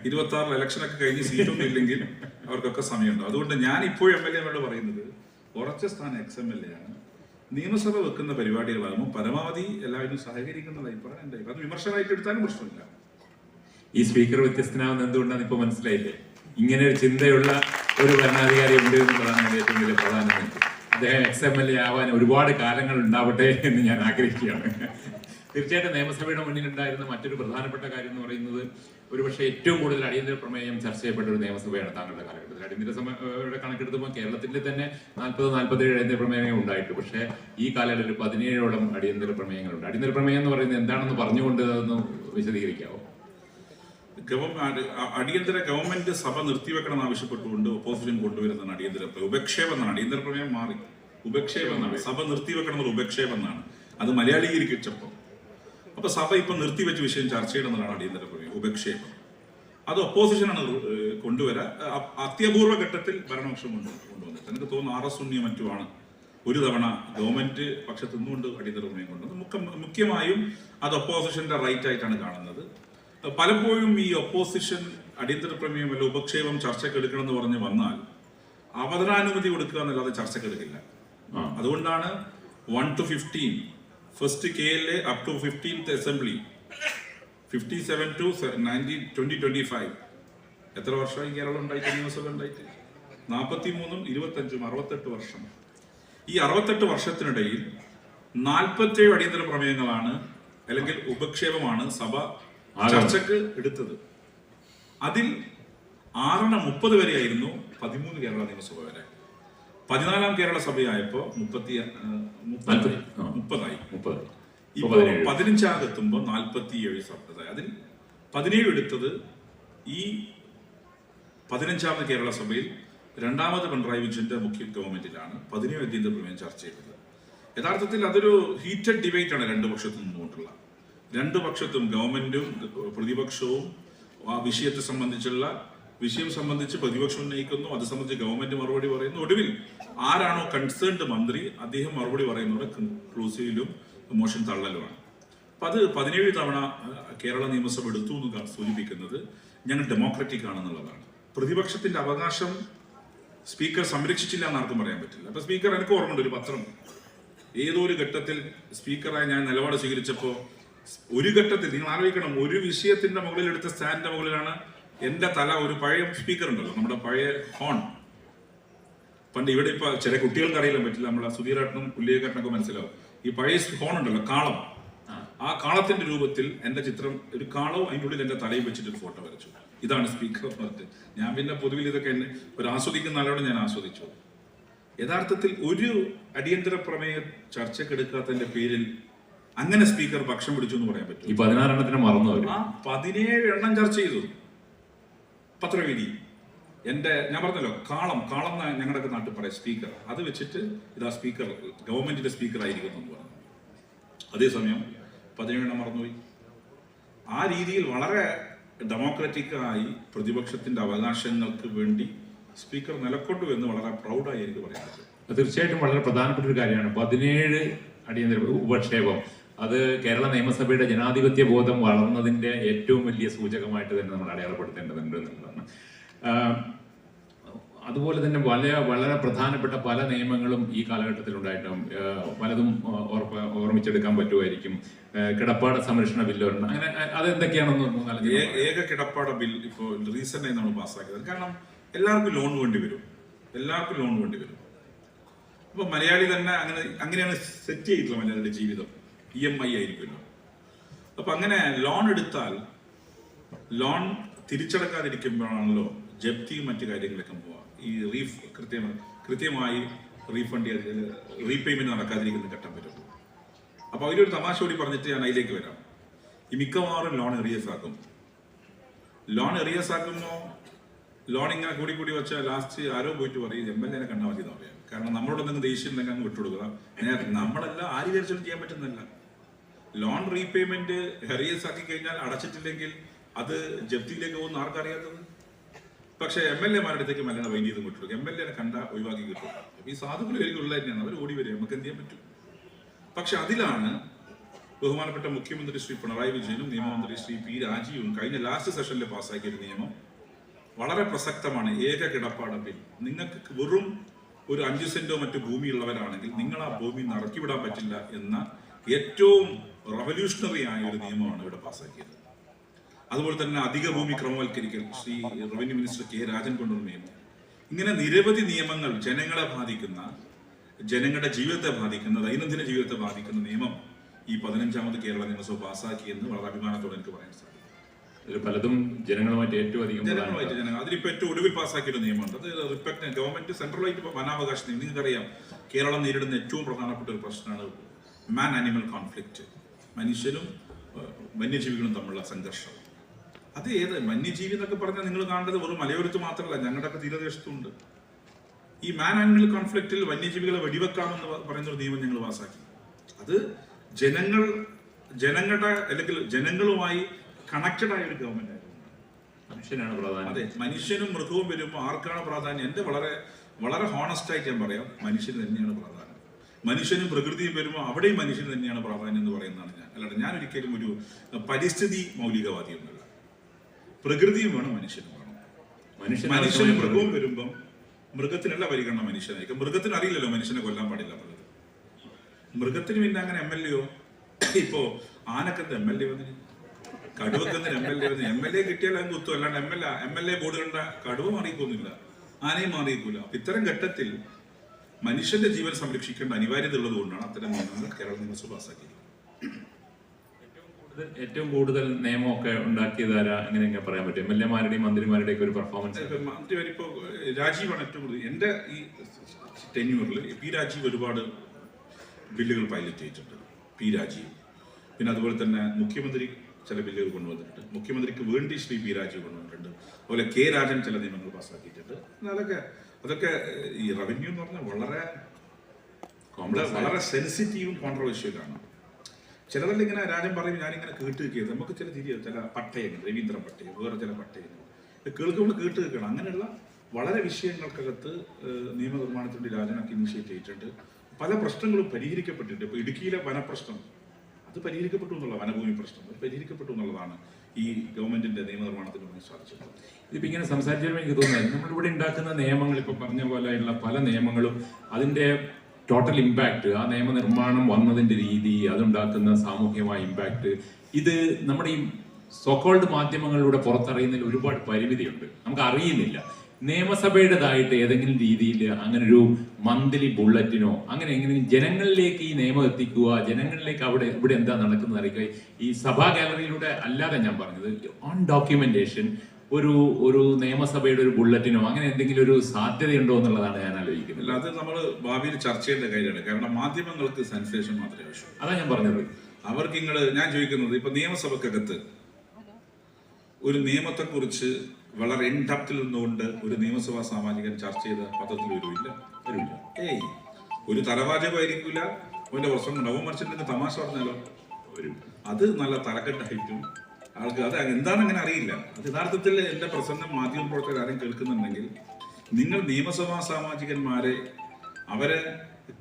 26 ഇലക്ഷനൊക്കെ കഴിഞ്ഞ് സീറ്റൊന്നും ഇല്ലെങ്കിൽ അവർക്കൊക്കെ സമയമുണ്ടാവും. അതുകൊണ്ട് ഞാൻ ഇപ്പോഴും MLA-മാരോട് പറയുന്നത്, ഉറച്ച സ്ഥാനം XMLA ആണ്. നിയമസഭ വെക്കുന്ന പരിപാടികളാകുമ്പോൾ പരമാവധി എല്ലാവരും സഹകരിക്കുന്ന അഭിപ്രായം എൻ്റെ. അത് വിമർശനമായിട്ട് എടുത്താലും പ്രശ്നമില്ല. ഈ സ്പീക്കർ വ്യത്യസ്തനാവുന്ന എന്തുകൊണ്ടാണ് ഇപ്പൊ മനസ്സിലായില്ലേ? ഇങ്ങനെ ഒരു ചിന്തയുള്ള ഒരു ഭരണാധികാരി ഉണ്ട് എന്നുള്ളതാണ് ഏറ്റവും വലിയ പ്രധാനം. അദ്ദേഹം XMLA ആവാൻ ഒരുപാട് കാലങ്ങൾ ഉണ്ടാവട്ടെ എന്ന് ഞാൻ ആഗ്രഹിക്കുകയാണ്. തീർച്ചയായിട്ടും നിയമസഭയുടെ മുന്നിലുണ്ടായിരുന്ന മറ്റൊരു പ്രധാനപ്പെട്ട കാര്യം എന്ന് പറയുന്നത്, ഒരുപക്ഷെ ഏറ്റവും കൂടുതൽ അടിയന്തര പ്രമേയം ചർച്ച ചെയ്യപ്പെട്ട ഒരു നിയമസഭയാണ് താങ്കളുടെ കാലഘട്ടത്തിൽ. അടിയന്തര സഭയുടെ കണക്കെടുത്തുമ്പോൾ കേരളത്തിൽ തന്നെ 40-47 അടിയന്തര പ്രമേയങ്ങൾ ഉണ്ടായിട്ട്, പക്ഷേ ഈ കാലയളവിൽ 17ഓളം അടിയന്തര പ്രമേയങ്ങളുണ്ട്. അടിയന്തര പ്രമേയം എന്ന് പറയുന്നത് എന്താണെന്ന് പറഞ്ഞുകൊണ്ട് അതൊന്ന് വിശദീകരിക്കാവോ? അടിയന്തര ഗവൺമെന്റ് സഭ നിർത്തിവെക്കണം ആവശ്യപ്പെട്ടുകൊണ്ട് ഒപ്പോസിഷൻ കൊണ്ടുവരുന്നതാണ് അടിയന്തര ഉപക്ഷേപം എന്നാണ്. അടിയന്തര പ്രമേയം മാറി ഉപക്ഷേപം എന്നാണ്. സഭ നിർത്തിവെക്കണം എന്നുള്ള ഉപക്ഷേപം എന്നാണ്. അത് മലയാളീകരിച്ചപ്പോൾ അപ്പൊ സഭ ഇപ്പൊ നിർത്തിവെച്ച വിഷയം ചർച്ച ചെയ്യണമെന്നാണ് അടിയന്തര പ്രമേയം ഉപക്ഷേപം. അത് ഒപ്പോസിഷനാണ് കൊണ്ടുവരാൻ. അത്യപൂർവ ഘട്ടത്തിൽ ഭരണപക്ഷം കൊണ്ടുവന്നിട്ട് എനിക്ക് തോന്നുന്നു RS ഉണ്ണിയും മറ്റുമാണ് ഒരു തവണ ഗവൺമെന്റ് പക്ഷത്ത് നിന്നുകൊണ്ട് അടിയന്തര പ്രമേയം കൊണ്ടുവന്നത്. മുഖ്യമായും അത് ഒപ്പോസിഷന്റെ റൈറ്റ് ആയിട്ടാണ് കാണുന്നത്. പലപ്പോഴും ഈ ഒപ്പോസിഷൻ അടിയന്തര പ്രമേയം അല്ല ഉപക്ഷേപം ചർച്ചക്കെടുക്കണം എന്ന് പറഞ്ഞ് വന്നാൽ അവതരാനുമതി കൊടുക്കുക എന്നല്ലാതെ ചർച്ചക്കെടുക്കില്ല. അതുകൊണ്ടാണ് 1 to 15 first KLA up to 15th assembly 57 to 2025 എത്ര വർഷമായി കേരളം ഉണ്ടായിട്ട് നിയമസഭ ഉണ്ടായിട്ട്? 43ഉം 25ഉം 68 വർഷം. ഈ 68 വർഷത്തിനിടയിൽ 47 അടിയന്തര പ്രമേയങ്ങളാണ് അല്ലെങ്കിൽ ഉപക്ഷേപമാണ് സഭ ചർച്ചക്ക് എടുത്തത്. അതിൽ 6 30 വരെയായിരുന്നു 13 കേരള നിയമസഭ വരെ. 14ാം കേരള സഭയായപ്പോ 30ആയി. ഇപ്പൊ 15 47 സഭയായി. അതിൽ 17 എടുത്തത് ഈ 15ാമത് കേരള സഭയിൽ രണ്ടാമത് പിണറായി വിജയന്റെ മുഖ്യ ഗവൺമെന്റിലാണ് 17 അടിയന്തര പ്രമേയം ചർച്ച ചെയ്തത്. യഥാർത്ഥത്തിൽ അതൊരു ഹീറ്റഡ് ഡിബേറ്റ് ആണ് രണ്ടു പക്ഷത്തു നിന്നുകൊണ്ടുള്ള. രണ്ടു പക്ഷത്തും ഗവൺമെന്റും പ്രതിപക്ഷവും ആ വിഷയത്തെ വിഷയം സംബന്ധിച്ച് പ്രതിപക്ഷം ഉന്നയിക്കുന്നു, അത് സംബന്ധിച്ച് ഗവൺമെന്റ് മറുപടി പറയുന്നു. ഒടുവിൽ ആരാണോ കൺസേൺഡ് മന്ത്രി അദ്ദേഹം മറുപടി പറയുന്നത് കൺക്ലൂസീവിലും മോഷൻ തള്ളലുമാണ്. അപ്പൊ അത് 17 തവണ കേരള നിയമസഭ എടുത്തു എന്ന് സൂചിപ്പിക്കുന്നത് ഞങ്ങൾ ഡെമോക്രാറ്റിക് ആണെന്നുള്ളതാണ്. പ്രതിപക്ഷത്തിന്റെ അവകാശം സ്പീക്കർ സംരക്ഷിച്ചില്ല എന്ന് ആർക്കും പറയാൻ പറ്റില്ല. അപ്പൊ സ്പീക്കർ, എനിക്ക് ഓർമ്മയുണ്ട്, ഒരു പത്രം ഏതോ ഒരു ഘട്ടത്തിൽ സ്പീക്കറായി ഞാൻ നിലപാട് സ്വീകരിച്ചപ്പോൾ ഒരു ഘട്ടത്തിൽ നിങ്ങൾ ആലോചിക്കണം, ഒരു വിഷയത്തിന്റെ മുകളിൽ എടുത്ത സ്റ്റാൻഡിന്റെ മുകളിലാണ് എന്റെ തല. ഒരു പഴയ സ്പീക്കർ ഉണ്ടല്ലോ, നമ്മുടെ പഴയ ഹോൺ, പണ്ട് ഇവിടെ ഇപ്പൊ ചില കുട്ടികൾക്ക് അറിയാൻ പറ്റില്ല, നമ്മളെ സുധീരേട്ടനും പുള്ളിയേക്കാട്ടനൊക്കെ മനസ്സിലാവും. ഈ പഴയ ഹോൺ ഉണ്ടല്ലോ, കാളം, ആ കാളത്തിന്റെ രൂപത്തിൽ എന്റെ ചിത്രം, ഒരു കാളവും അതിൻ്റെ ഉള്ളിൽ എന്റെ തലയിൽ വെച്ചിട്ട് ഒരു ഫോട്ടോ വരച്ചു. ഇതാണ് സ്പീക്കർ എന്ന് പറഞ്ഞിട്ട്. ഞാൻ പിന്നെ പൊതുവിൽ ഇതൊക്കെ എന്നെ ഒരു ആസ്വദിക്കുന്ന ആളോട് ഞാൻ ആസ്വദിച്ചു. യഥാർത്ഥത്തിൽ ഒരു അടിയന്തര പ്രമേയ ചർച്ചക്കെടുക്കാത്തതിന്റെ പേരിൽ അങ്ങനെ സ്പീക്കർ പക്ഷം പിടിച്ചു എന്ന് പറയാൻ പറ്റും. ഈ 16 എണ്ണത്തിന് മറന്നു. ആ 17 എണ്ണം ചർച്ച ചെയ്തു പത്രവേദി. ഞാൻ പറഞ്ഞല്ലോ, കാളം ഞങ്ങളുടെ നാട്ടിൽ പറയാം സ്പീക്കർ. അത് വെച്ചിട്ട് ഇതാ സ്പീക്കർ, ഗവൺമെന്റിന്റെ സ്പീക്കർ ആയിരിക്കുന്നു എന്ന് പറഞ്ഞു. അതേസമയം 17 എണ്ണം മറന്നുപോയി. ആ രീതിയിൽ വളരെ ഡെമോക്രാറ്റിക്കായി പ്രതിപക്ഷത്തിന്റെ അവകാശങ്ങൾക്ക് വേണ്ടി സ്പീക്കർ നിലക്കൊണ്ടു എന്ന് വളരെ പ്രൗഡായി എനിക്ക് പറയാൻ പറ്റും. തീർച്ചയായിട്ടും വളരെ പ്രധാനപ്പെട്ട ഒരു കാര്യമാണ് 17 അടിയന്തര ഉപക്ഷേപം. അത് കേരള നിയമസഭയുടെ ജനാധിപത്യ ബോധം വളർന്നതിന്റെ ഏറ്റവും വലിയ സൂചകമായിട്ട് തന്നെ നമ്മൾ അടയാളപ്പെടുത്തേണ്ടതുണ്ട് എന്നുള്ളതാണ്. അതുപോലെ തന്നെ വളരെ പ്രധാനപ്പെട്ട പല നിയമങ്ങളും ഈ കാലഘട്ടത്തിൽ ഉണ്ടായിട്ടും പലതും ഓർമ്മിച്ചെടുക്കാൻ പറ്റുമായിരിക്കും. കിടപ്പാട സംരക്ഷണ ബില്ല് ഒരെണ്ണം, അങ്ങനെ അതെന്തൊക്കെയാണെന്ന് ഏക കിടപ്പാട ബിൽ ഇപ്പോൾ റീസെന്റ് ആയി നമ്മൾ പാസ്സാക്കിയത്. കാരണം എല്ലാവർക്കും ലോൺ വേണ്ടി വരും. അപ്പൊ മലയാളി തന്നെ അങ്ങനെയാണ് സെറ്റ് ചെയ്തിട്ടുള്ള മലയാളിയുടെ ജീവിതം. EMI ആയിരിക്കുമല്ലോ. അപ്പൊ അങ്ങനെ ലോൺ എടുത്താൽ ലോൺ തിരിച്ചടക്കാതിരിക്കുമ്പോഴാണല്ലോ ജപ്തിയും മറ്റു കാര്യങ്ങളൊക്കെ പോവാം. ഈ കൃത്യമായി റീഫണ്ട് റീപേയ്മെന്റ് നടക്കാതിരിക്കുന്ന ഘട്ടം വരും. അപ്പൊ അതിലൊരു തമാശ കൂടി പറഞ്ഞിട്ട് ഞാൻ അതിലേക്ക് വരാം. ഈ മിക്കവാറും ലോൺ എറിയസ് ആക്കും. ലോൺ എറിയസ് ആക്കുമ്പോൾ ലോൺ ഇങ്ങനെ കൂടി വെച്ചാൽ ലാസ്റ്റ് ആരോ പോയിട്ട് പറയും MLA കണ്ടാൽ മതി എന്ന് പറയാം. കാരണം നമ്മളോട് എന്തെങ്കിലും ദേഷ്യം ഉണ്ടെങ്കിൽ അങ്ങ് വിട്ടുകൊടുക്കുക. നമ്മളെല്ലാം ആര് വിചാരിച്ചാലും ചെയ്യാൻ പറ്റുന്നില്ല. ലോൺ റീപേയ്മെന്റ് എറിയസ് ആക്കി കഴിഞ്ഞാൽ അടച്ചിട്ടില്ലെങ്കിൽ അത് ജപ്തിയിലേക്ക് പോകുന്ന ആർക്കറിയാത്തത്. പക്ഷെ MLA-മാരുടെ അടുത്തേക്ക് മെല്ലെ വൈൻഡ് ചെയ്ത് വിട്ടു. MLA കണ്ട ഒഴിവാക്കി കിട്ടും. അപ്പൊ ഈ സാധുക്കൾ ഉള്ള തന്നെയാണ്, അവർ ഓടി വരിക, നമുക്ക് എന്ത് ചെയ്യാൻ പറ്റും. പക്ഷെ അതിലാണ് ബഹുമാനപ്പെട്ട മുഖ്യമന്ത്രി ശ്രീ പിണറായി വിജയനും നിയമമന്ത്രി ശ്രീ P. രാജീവും കഴിഞ്ഞ ലാസ്റ്റ് സെഷനിൽ പാസ്സാക്കിയ ഒരു നിയമം വളരെ പ്രസക്തമാണ്. ഏക കിടപ്പാട ബിൽ. നിങ്ങൾക്ക് വെറും ഒരു 5 സെന്റോ മറ്റു ഭൂമിയുള്ളവരാണെങ്കിൽ നിങ്ങൾ ആ ഭൂമി ഇറക്കിവിടാൻ പറ്റില്ല എന്ന ഏറ്റവും റവല്യൂഷണറി ആയ ഒരു നിയമമാണ് ഇവിടെ പാസ്സാക്കിയത്. അതുപോലെ തന്നെ അധിക ഭൂമി ക്രമവൽക്കരിക്കൽ Shri revenue minister K. Rajan കൊണ്ടുവന്ന നിയമം. ഇങ്ങനെ നിരവധി നിയമങ്ങൾ ജനങ്ങളെ ബാധിക്കുന്ന, ജനങ്ങളുടെ ജീവിതത്തെ ബാധിക്കുന്ന, ദൈനംദിന ജീവിതത്തെ ബാധിക്കുന്ന നിയമം ഈ 15ാമത് കേരള നിയമസഭ പാസ്സാക്കിയെന്ന് വളരെ അഭിമാനത്തോടെ എനിക്ക് പറയാൻ സാധിക്കും. പലതും ജനങ്ങളുമായിട്ട് ഏറ്റവും അധികം അതിലിപ്പോ ഏറ്റവും ഒടുവിൽ പാസ്സാക്കിയ നിയമമുണ്ട്. അത് റിപ്പക്ട് ഗവൺമെന്റ് സെൻട്രലായിട്ട് വനാവകാശ നിയമം. നിങ്ങൾക്കറിയാം കേരളം നേരിടുന്ന ഏറ്റവും പ്രധാനപ്പെട്ട ഒരു പ്രശ്നമാണ് മാൻ ആനിമൽ കോൺഫ്ലിക്റ്റ്. മനുഷ്യരും വന്യജീവികളും തമ്മിലുള്ള സംഘർഷം. അത് വന്യജീവി എന്നൊക്കെ പറഞ്ഞാൽ നിങ്ങൾ കാണേണ്ടത് വെറും മലയോരത്ത് മാത്രമല്ല, ഞങ്ങളുടെയൊക്കെ തീരദേശത്തുണ്ട്. ഈ മാൻ ആനിമൽ കോൺഫ്ലിക്റ്റിൽ വന്യജീവികളെ വെടിവെക്കാമെന്ന് പറയുന്ന ഒരു നിയമം ഞങ്ങൾ പാസ്സാക്കി. അത് ജനങ്ങളുടെ അല്ലെങ്കിൽ ജനങ്ങളുമായി കണക്റ്റഡ് ആയ ഒരു ഗവൺമെന്റ് ആയിരുന്നു. മനുഷ്യനാണ് പ്രാധാന്യം. അതെ, മനുഷ്യനും മൃഗവും വരുമ്പോൾ ആർക്കാണ് പ്രാധാന്യം? എന്റെ വളരെ വളരെ ഹോണസ്റ്റ് ആയിട്ട് ഞാൻ പറയാം, മനുഷ്യന് തന്നെയാണ് പ്രാധാന്യം. മനുഷ്യനും പ്രകൃതിയും വരുമ്പോൾ അവിടെയും മനുഷ്യന് തന്നെയാണ് പ്രാധാന്യം എന്ന് പറയുന്നതാണ് ഞാൻ. അല്ലാതെ ഞാൻ ഒരിക്കലും ഒരു പരിസ്ഥിതി മൗലികവാദിയൊന്നുമല്ല. പ്രകൃതിയും വേണം, മനുഷ്യനും വേണം. മനുഷ്യനും മൃഗവും വരുമ്പം മൃഗത്തിനല്ല പരിഗണന മനുഷ്യനായിരിക്കും. മൃഗത്തിന് അറിയില്ലല്ലോ മനുഷ്യനെ കൊല്ലാൻ പാടില്ല എന്നുള്ളത്. മൃഗത്തിന് പിന്നെ അങ്ങനെ MLA-യോ ഇപ്പോ ആനക്കെന്ത് MLA വന്നിന്, കടുവക്കെന്തിന് MLA വന്നിന്? MLA കിട്ടിയാൽ അങ്ങ് കുത്തും. അല്ലാണ്ട് MLA ബോർഡ് കണ്ട കടുവ മാറിക്കൊന്നുമില്ല, ആനയും മാറിയിക്കൂല. അപ്പൊ ഇത്തരം ഘട്ടത്തിൽ മനുഷ്യന്റെ ജീവൻ സംരക്ഷിക്കേണ്ട അനിവാര്യത ഉള്ളത് കൊണ്ടാണ് അത്തരം നിയമങ്ങൾ കേരള നിയമസഭ പാസ്സാക്കിയത്. ഏറ്റവും കൂടുതൽ നിയമമൊക്കെ ഉണ്ടാക്കിയതാരാ, അങ്ങനെയൊക്കെ പറയാൻ പറ്റും? MLA-മാരുടെയും മന്ത്രിമാരുടെയും ഒരു പെർഫോമൻസ്. മന്ത്രിമാർ ഇപ്പോ രാജീവാണ് ഏറ്റവും കൂടുതൽ. എന്റെ ഈ ടെന്യൂറിൽ P. രാജീവ് ഒരുപാട് ബില്ലുകൾ പൈലറ്റ് ചെയ്തിട്ടുണ്ട്. P. രാജീവ്. പിന്നെ അതുപോലെ തന്നെ മുഖ്യമന്ത്രി ചില ബില്ലുകൾ കൊണ്ടുവന്നിട്ടുണ്ട്. മുഖ്യമന്ത്രിക്ക് വേണ്ടി ശ്രീ P. രാജീവ് കൊണ്ടുവന്നിട്ടുണ്ട്. അതുപോലെ K. രാജൻ ചില നിയമങ്ങൾ പാസ്സാക്കിയിട്ടുണ്ട്. അതൊക്കെ ഈ റവന്യൂ എന്ന് പറഞ്ഞാൽ വളരെ സെൻസിറ്റീവും കോൺട്രവേഴ്ഷ്യലാണ്. ചിലതെല്ലാം ഇങ്ങനെ രാജൻ പറയും, ഞാനിങ്ങനെ കേട്ട് വെക്കിയത് നമുക്ക് ചില ചില പട്ടയങ്ങൾ, രവീന്ദ്രൻ പട്ടയം, വേറെ ചില പട്ടയങ്ങൾ കേൾക്കുമ്പോൾ കേട്ട് വെക്കണം. അങ്ങനെയുള്ള വളരെ വിഷയങ്ങൾക്കകത്ത് നിയമനിർമ്മാണത്തിൻ്റെ രാജനൊക്കെ ഇനിഷ്യേറ്റ് ചെയ്തിട്ടുണ്ട്. പല പ്രശ്നങ്ങളും പരിഹരിക്കപ്പെട്ടിട്ടുണ്ട്. ഇപ്പൊ ഇടുക്കിയിലെ വനപ്രശ്നം അത് പരിഹരിക്കപ്പെട്ടു എന്നുള്ള, വനഭൂമി പ്രശ്നം അത് പരിഹരിക്കപ്പെട്ടു എന്നുള്ളതാണ് ഈ ഗവൺമെന്റിന്റെ നിയമനിർമ്മാണത്തിന് വേണ്ടി സാധിച്ചത്. ഇതിപ്പോ ഇങ്ങനെ സംസാരിച്ചപ്പോൾ എനിക്ക് തോന്നുന്നത് നമ്മളിവിടെ ഉണ്ടാക്കുന്ന നിയമങ്ങൾ, ഇപ്പൊ പറഞ്ഞ പോലെയുള്ള പല നിയമങ്ങളും അതിന്റെ ടോട്ടൽ ഇമ്പാക്ട്, ആ നിയമനിർമ്മാണം വന്നതിന്റെ രീതി, അതുണ്ടാക്കുന്ന സാമൂഹികമായ ഇമ്പാക്ട്, ഇത് നമ്മുടെ ഈ സോക്കോൾഡ് മാധ്യമങ്ങളിലൂടെ പുറത്തറിയുന്നതിൽ ഒരുപാട് പരിമിതിയുണ്ട്. നമുക്ക് അറിയുന്നില്ല. നിയമസഭയുടേതായിട്ട് ഏതെങ്കിലും രീതിയിൽ അങ്ങനെ ഒരു മന്ത്ലി ബുള്ളറ്റിനോ അങ്ങനെ എങ്ങനെയും ജനങ്ങളിലേക്ക് ഈ നിയമം എത്തിക്കുക, ജനങ്ങളിലേക്ക് ഇവിടെ എന്താ നടക്കുന്നത് അറിയിക്കുക. ഈ സഭാ ഗാലറിയിലൂടെ അല്ലാതെ ഞാൻ പറഞ്ഞത് ഓൺ ഡോക്യുമെന്റേഷൻ ഒരു നിയമസഭയുടെ ഒരു ബുള്ളറ്റിനോ അങ്ങനെ എന്തെങ്കിലും ഒരു സാധ്യതയുണ്ടോ എന്നുള്ളതാണ് ഞാൻ ആലോചിക്കുന്നത്. അത് നമ്മൾ ഭാവിയിൽ ചർച്ച ചെയ്യേണ്ട കാര്യമാണ്. കാരണം മാധ്യമങ്ങൾക്ക് സെൻസേഷൻ മാത്രമേ ആവശ്യം. അതാ ഞാൻ പറഞ്ഞത്. അവർക്ക് ഞാൻ ചോദിക്കുന്നത്, ഇപ്പൊ നിയമസഭക്കകത്ത് ഒരു നിയമത്തെക്കുറിച്ച് വളരെ ഇൻഡപ്തിൽ നിന്നുകൊണ്ട് ഒരു നിയമസഭാ സാമാജികൻ ചർച്ച ചെയ്ത പത്രത്തിൽ വരില്ല. ഒരു തലവാചകമായിരിക്കില്ല, അവന്റെ പ്രശ്നം ഉണ്ടാവും. മറിച്ചിട്ടുണ്ടെങ്കിൽ തമാശ പറഞ്ഞാലോ അത് നല്ല തലക്കെട്ടായിട്ടും ആൾക്ക് അത് എന്താണ് അങ്ങനെ അറിയില്ല. അത് യഥാർത്ഥത്തിൽ എന്റെ പ്രസംഗം മാധ്യമപ്രവർത്തകർ ആരും കേൾക്കുന്നുണ്ടെങ്കിൽ നിങ്ങൾ നിയമസഭാ സാമാജികന്മാരെ അവരെ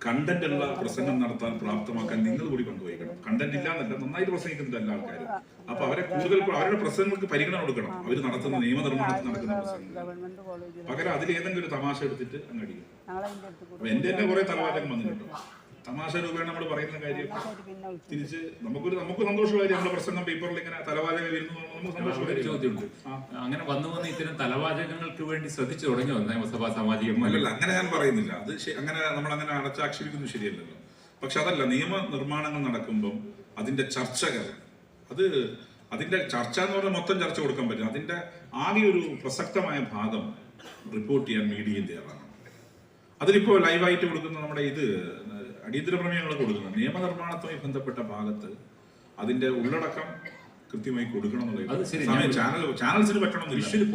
കണ്ടന്റ് ഉള്ള പ്രസംഗം നടത്താൻ പ്രാപ്തമാക്കാൻ നിങ്ങൾ കൂടി പങ്കുവഹിക്കണം. കണ്ടന്റ് ഇല്ലാന്നല്ല, നന്നായിട്ട് പ്രസംഗിക്കുന്നില്ല എല്ലാ ആൾക്കാരും. അപ്പൊ അവരെ കൂടുതൽ അവരുടെ പ്രസംഗങ്ങൾക്ക് പരിഗണന കൊടുക്കണം. അവർ നടത്തുന്ന നിയമനിർമ്മാണത്തിൽ നടക്കുന്ന പ്രസംഗങ്ങൾ പകരം അതിൽ ഏതെങ്കിലും ഒരു തമാശ എടുത്തിട്ട് അങ്ങടിക്കും. അപ്പൊ എന്റെ തന്നെ കുറെ തലവാചകം വന്നിട്ടുണ്ടോ. തമാശ രൂപേണ നമ്മൾ പറയുന്ന കാര്യം തിരിച്ച് നമുക്ക് സന്തോഷമായി നമ്മുടെ പ്രസംഗം പേപ്പറിൽ ഇങ്ങനെ തലവാചകം വരുന്നു. ചോദ്യമുണ്ട്, അങ്ങനെ വന്നു ഇത്തരം തലവാചകങ്ങൾക്ക് വേണ്ടി ശ്രദ്ധിച്ചു തുടങ്ങിയോ നിയമസഭാ സാമാജികന്മാരല്ല? അങ്ങനെ ഞാൻ പറയുന്നില്ല. അത് അങ്ങനെ നമ്മളങ്ങനെ അടച്ചാക്ഷേപിക്കുന്നത് ശരിയല്ലല്ലോ. പക്ഷെ അതല്ല, നിയമനിർമ്മാണങ്ങൾ നടക്കുമ്പോൾ അതിന്റെ ചർച്ചകൾ അത് അതിന്റെ ചർച്ച എന്ന് പറഞ്ഞാൽ മൊത്തം ചർച്ച കൊടുക്കാൻ പറ്റും. അതിന്റെ ആകെ ഒരു പ്രസക്തമായ ഭാഗം റിപ്പോർട്ട് ചെയ്യാൻ മീഡിയയും തയ്യാറാണ്. അതിലിപ്പോ ലൈവായിട്ട് കൊടുക്കുന്ന നമ്മുടെ അടിയന്തര പ്രമേയങ്ങൾ കൊടുക്കുന്ന നിയമനിർമ്മാണവുമായി ബന്ധപ്പെട്ട ഭാഗത്ത് അതിന്റെ ഉള്ളടക്കം കൃത്യമായി കൊടുക്കണം എന്നുള്ളത് ചാനൽസിന് പറ്റണമെന്നില്ല.